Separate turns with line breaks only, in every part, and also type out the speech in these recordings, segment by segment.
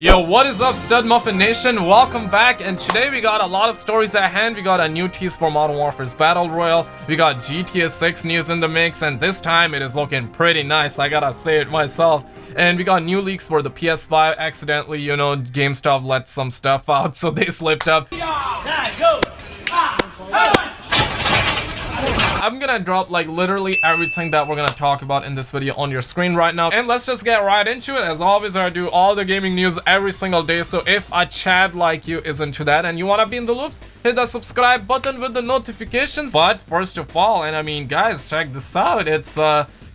Yo, what is up, Stud Muffin Nation? Welcome back, and today we got a lot of stories at hand. We got a new tease for Modern Warfare's Battle Royale, we got GTA 6 news in the mix, and this time it is looking pretty nice, I gotta say it myself. And we got new leaks for the PS5. Accidentally, you know, Gamestop let some stuff out, so they slipped up. I'm gonna drop like literally everything that we're gonna talk about in this video on your screen right now, and let's just get right into it. As always, I do all the gaming news every single day, so if a Chad like you is into that and you wanna be in the loops, hit the subscribe button with the notifications. But first of all, and I mean guys, check this out, it's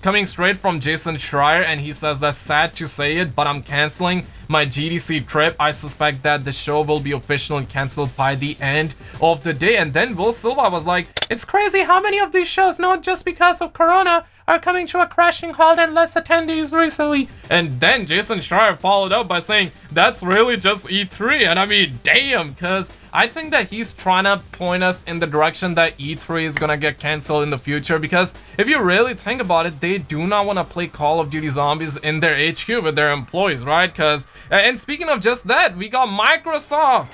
coming straight from Jason Schrier, and he says that sad to say it, but I'm canceling my GDC trip. I suspect that the show will be officially cancelled by the end of the day. And then Will Silva was like, it's crazy how many of these shows, not just because of Corona, are coming to a crashing halt and less attendees recently. And then Jason Schreier followed up by saying, that's really just E3. And I mean, damn, because I think that he's trying to point us in the direction that E3 is gonna get cancelled in the future, because if you really think about it, they do not want to play Call of Duty Zombies in their HQ with their employees, right? Because, and speaking of just that, we got Microsoft,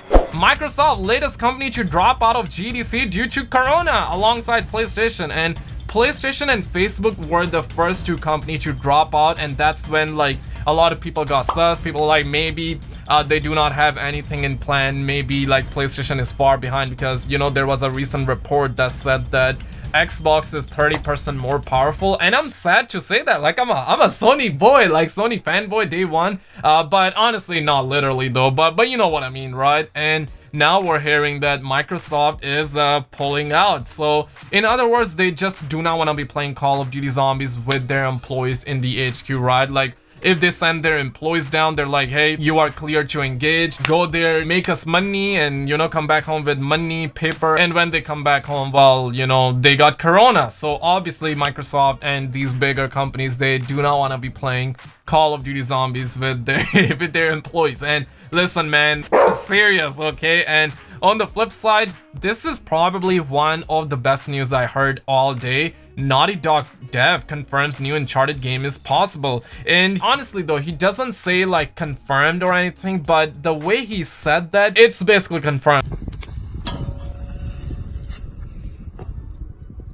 latest company to drop out of GDC due to Corona, alongside PlayStation. And PlayStation and Facebook were the first two companies to drop out, and that's when like a lot of people got sus. People like maybe they do not have anything in plan, maybe like PlayStation is far behind, because you know there was a recent report that said that Xbox is 30% more powerful, and I'm sad to say that. Like I'm a Sony boy, like Sony fanboy day one, but honestly not literally though, but you know what I mean, right? And now we're hearing that Microsoft is pulling out. So in other words, they just do not want to be playing Call of Duty Zombies with their employees in the HQ, right? Like if they send their employees down, they're like, hey, you are clear to engage, go there, make us money, and you know, come back home with money, paper. And when they come back home, well, you know, they got Corona. So obviously Microsoft and these bigger companies, they do not want to be playing Call of Duty Zombies with their with their employees. And listen, man, it's serious, okay? And on the flip side, this is probably one of the best news I heard all day. Naughty Dog dev confirms new Uncharted game is possible. And honestly though, he doesn't say like confirmed or anything, but the way he said that, it's basically confirmed.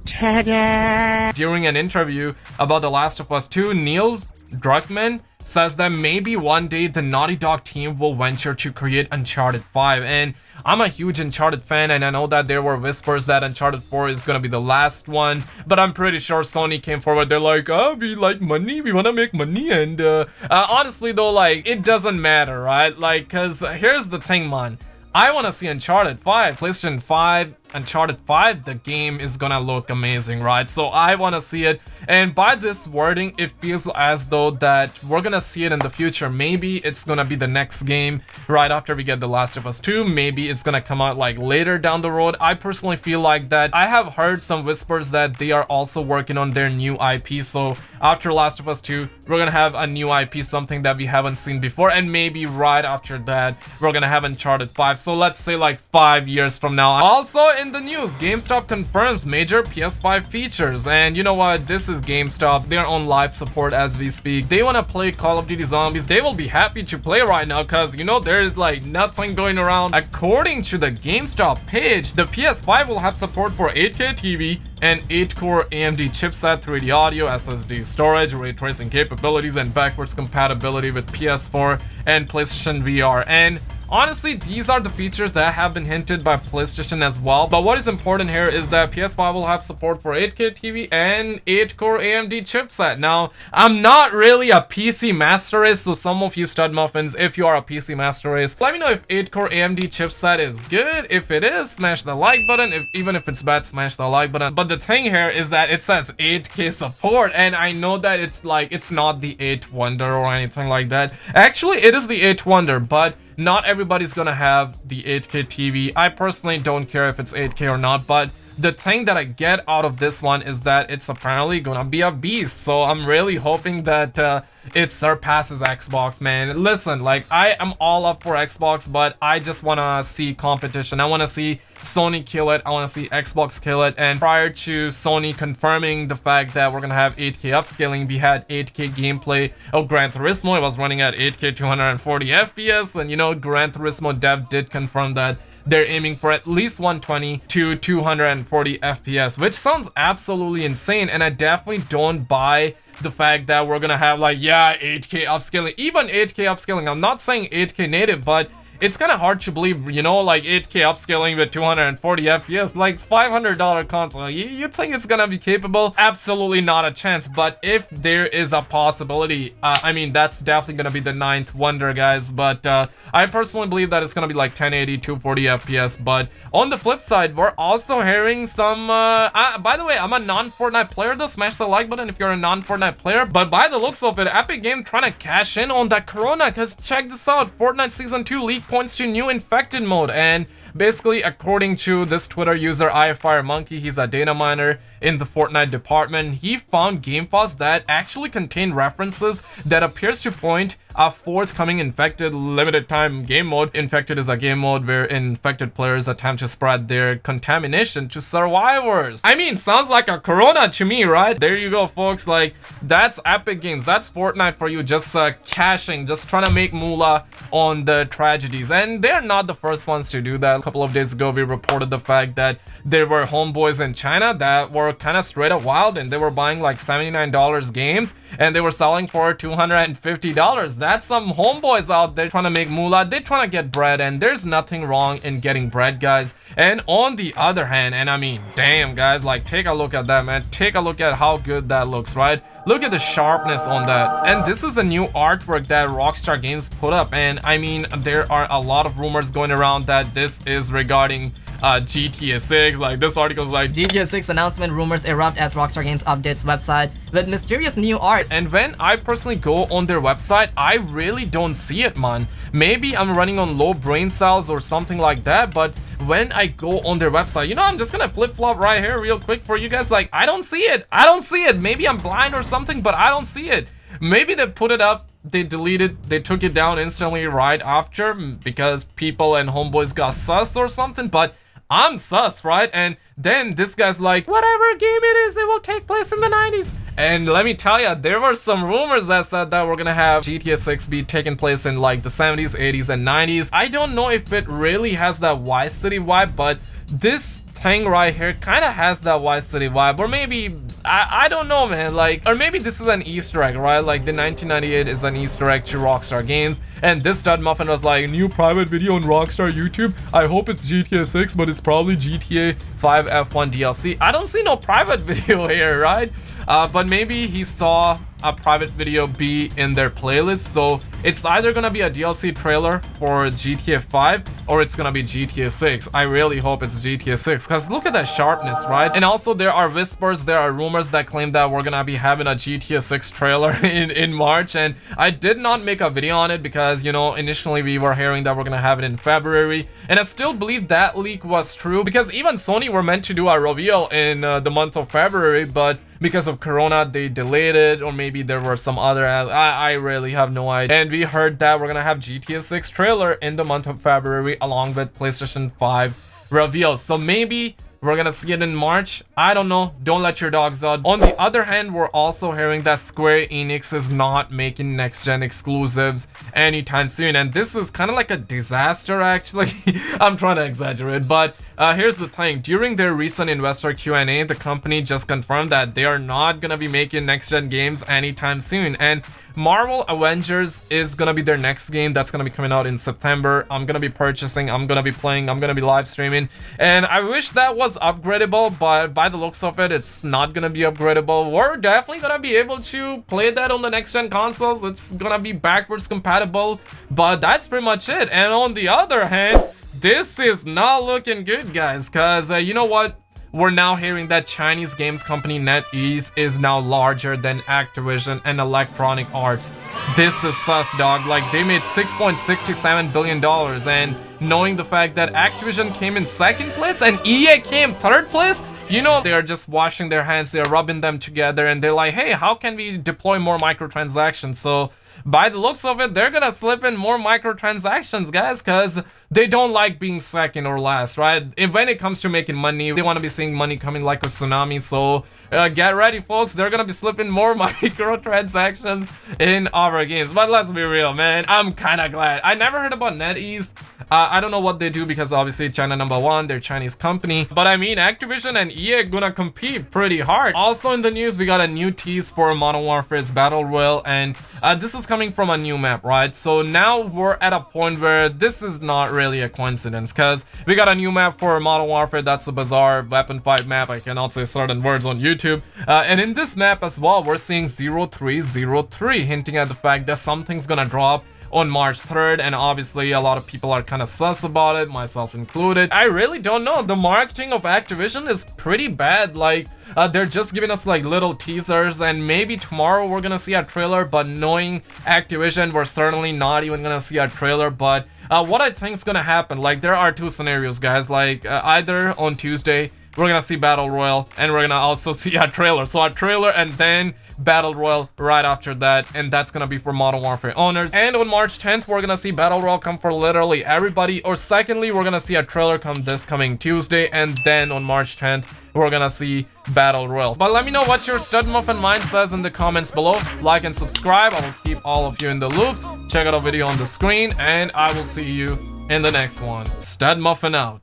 Ta-da! During an interview about The Last of Us 2, Neil Druckmann says that maybe one day the Naughty Dog team will venture to create Uncharted 5. And I'm a huge Uncharted fan, and I know that there were whispers that Uncharted 4 is gonna be the last one, but I'm pretty sure Sony came forward, they're like, we like money, we wanna make money. And honestly though, like, it doesn't matter, right? Like, cause here's the thing, man, I want to see Uncharted 5, PlayStation 5, Uncharted 5, the game is gonna look amazing, right? So I want to see it, and by this wording, it feels as though that we're gonna see it in the future. Maybe it's gonna be the next game right after we get The Last of Us 2, maybe it's gonna come out like later down the road. I personally feel like that. I have heard some whispers that they are also working on their new IP, so after Last of Us 2, we're gonna have a new IP, something that we haven't seen before, and maybe right after that, we're gonna have Uncharted 5, so let's say like 5 years from now. Also in the news, GameStop confirms major PS5 features, and you know what, this is GameStop, they're on live support as we speak. They want to play Call of Duty Zombies, they will be happy to play right now, because you know there is like nothing going around. According to the GameStop page, the PS5 will have support for 8K TV and 8-core AMD chipset, 3D audio, SSD storage, ray tracing capabilities, and backwards compatibility with PS4 and PlayStation VR. And honestly, these are the features that have been hinted by PlayStation as well. But what is important here is that PS5 will have support for 8K TV and 8-core AMD chipset. Now, I'm not really a PC master race, so some of you stud muffins, if you are a PC master race, let me know if 8-core AMD chipset is good. If it is, smash the like button. Even if it's bad, smash the like button. But the thing here is that it says 8K support, and I know that it's like, it's not the 8 Wonder or anything like that. Actually, it is the 8 Wonder, but not everybody's gonna have the 8K TV. I personally don't care if it's 8K or not, but the thing that I get out of this one is that it's apparently gonna be a beast. So I'm really hoping that it surpasses Xbox, man. Listen, like, I am all up for Xbox, but I just wanna see competition. I wanna see Sony kill it. I want to see Xbox kill it. And prior to Sony confirming the fact that we're gonna have 8K upscaling, we had 8K gameplay of Gran Turismo. It was running at 8K 240 FPS, and you know, Gran Turismo dev did confirm that they're aiming for at least 120 to 240 FPS, which sounds absolutely insane. And I definitely don't buy the fact that we're gonna have like, yeah, 8K upscaling, even 8K upscaling. I'm not saying 8K native, but it's kind of hard to believe, you know, like 8K upscaling with 240 FPS, like $500 console. You think it's gonna be capable? Absolutely not a chance. But if there is a possibility, I mean, that's definitely gonna be the ninth wonder, guys. But I personally believe that it's gonna be like 1080, 240 FPS. But on the flip side, we're also hearing some, by the way, I'm a non-Fortnite player though. Smash the like button if you're a non-Fortnite player. But by the looks of it, Epic Games trying to cash in on that corona, because check this out, Fortnite Season 2 leak points to new infected mode. And basically, according to this Twitter user iFireMonkey, he's a data miner in the Fortnite department, he found game files that actually contain references that appears to point a forthcoming infected limited time game mode. Infected is a game mode where infected players attempt to spread their contamination to survivors. I mean, sounds like a corona to me, right? There you go, folks. Like, that's Epic Games, that's Fortnite for you, just cashing, just trying to make moolah on the tragedies. And they're not the first ones to do that. A couple of days ago, we reported the fact that there were homeboys in China that were kind of straight up wild, and they were buying like $79 games and they were selling for $250. That's some homeboys out there trying to make moolah. They're trying to get bread, and there's nothing wrong in getting bread, guys. And on the other hand, and I mean, damn, guys, like, take a look at that, man. Take a look at how good that looks, right? Look at the sharpness on that. And this is a new artwork that Rockstar Games put up, and I mean, there are a lot of rumors going around that this is regarding GTA 6. Like, this article's like,
GTA 6 announcement rumors erupt as Rockstar Games updates website with mysterious new art.
And when I personally go on their website, I really don't see it, man. Maybe I'm running on low brain cells or something like that, but when I go on their website, you know, I'm just gonna flip-flop right here real quick for you guys. Like, I don't see it. I don't see it. Maybe I'm blind or something, but I don't see it. Maybe they put it up, they deleted, they took it down instantly right after because people and homeboys got sus or something, but I'm sus, right? And then this guy's like, whatever game it is, it will take place in the 90s. And let me tell you, there were some rumors that said that we're gonna have GTA 6 be taking place in like the 70s, 80s, and 90s. I don't know if it really has that Vice City vibe, but this thing right here kind of has that Vice City vibe. Or maybe, I don't know, man, like, or maybe this is an Easter egg, right? Like, the 1998 is an Easter egg to Rockstar Games, and this stud muffin was like, new private video on Rockstar YouTube. I hope it's GTA 6, but it's probably GTA 5 F1 DLC. I don't see no private video here, right? But maybe he saw a private video be in their playlist, so it's either gonna be a DLC trailer for GTA 5 or it's gonna be GTA 6. I really hope it's GTA 6, because look at that sharpness, right? And also, there are whispers, there are rumors that claim that we're gonna be having a GTA 6 trailer in March, and I did not make a video on it because, you know, initially we were hearing that we're gonna have it in February, and I still believe that leak was true, because even Sony were meant to do a reveal in the month of February, but because of Corona, they delayed it, or maybe there were some other, I really have no idea. And we heard that we're gonna have GTA 6 trailer in the month of February along with PlayStation 5 reveal. So maybe we're gonna see it in March. I don't know. Don't let your dogs out. On the other hand, we're also hearing that Square Enix is not making next-gen exclusives anytime soon. And this is kind of like a disaster, actually. I'm trying to exaggerate, but here's the thing. During their recent investor Q&A, the company just confirmed that they are not gonna be making next-gen games anytime soon. And Marvel Avengers is gonna be their next game that's gonna be coming out in September. I'm gonna be purchasing, I'm gonna be playing, I'm gonna be live streaming, and I wish that was upgradable, but by the looks of it, it's not gonna be upgradable. We're definitely gonna be able to play that on the next gen consoles. It's gonna be backwards compatible, but that's pretty much it. And on the other hand, this is not looking good, guys, because you know what? We're now hearing that Chinese games company NetEase is now larger than Activision and Electronic Arts. This is sus, dog. Like, they made $6.67 billion, and knowing the fact that Activision came in second place and EA came third place, you know, they're just washing their hands, they're rubbing them together, and they're like, hey, how can we deploy more microtransactions? So by the looks of it, they're gonna slip in more microtransactions, guys, because they don't like being second or last, right? When it comes to making money, they want to be seeing money coming like a tsunami. So get ready, folks. They're gonna be slipping more microtransactions in our games. But let's be real, man, I'm kind of glad. I never heard about NetEase. I don't know what they do, because obviously China #1, they're a Chinese company. But I mean, Activision and EA gonna compete pretty hard. Also in the news, we got a new tease for Modern Warfare's Battle Royale, and this is coming from a new map, right? So now we're at a point where this is not really a coincidence, because we got a new map for Modern Warfare. That's a bizarre weapon fight map. I cannot say certain words on YouTube. And in this map as well, we're seeing 0303, hinting at the fact that something's gonna drop on March 3rd, and obviously a lot of people are kind of sus about it, myself included. I really don't know. The marketing of Activision is pretty bad. Like they're just giving us like little teasers, and maybe tomorrow we're gonna see a trailer, but knowing Activision, we're certainly not even gonna see a trailer. But what I think is gonna happen, like there are two scenarios, guys. Like either on Tuesday we're gonna see Battle Royale, and we're gonna also see a trailer. So a trailer and then Battle Royale right after that, and that's gonna be for Modern Warfare owners. And on March 10th, we're gonna see Battle Royale come for literally everybody. Or secondly, we're gonna see a trailer come this coming Tuesday, and then on March 10th, we're gonna see Battle Royale. But let me know what your Stud Muffin mind says in the comments below. Like and subscribe. I will keep all of you in the loops. Check out a video on the screen, and I will see you in the next one. Stud Muffin out.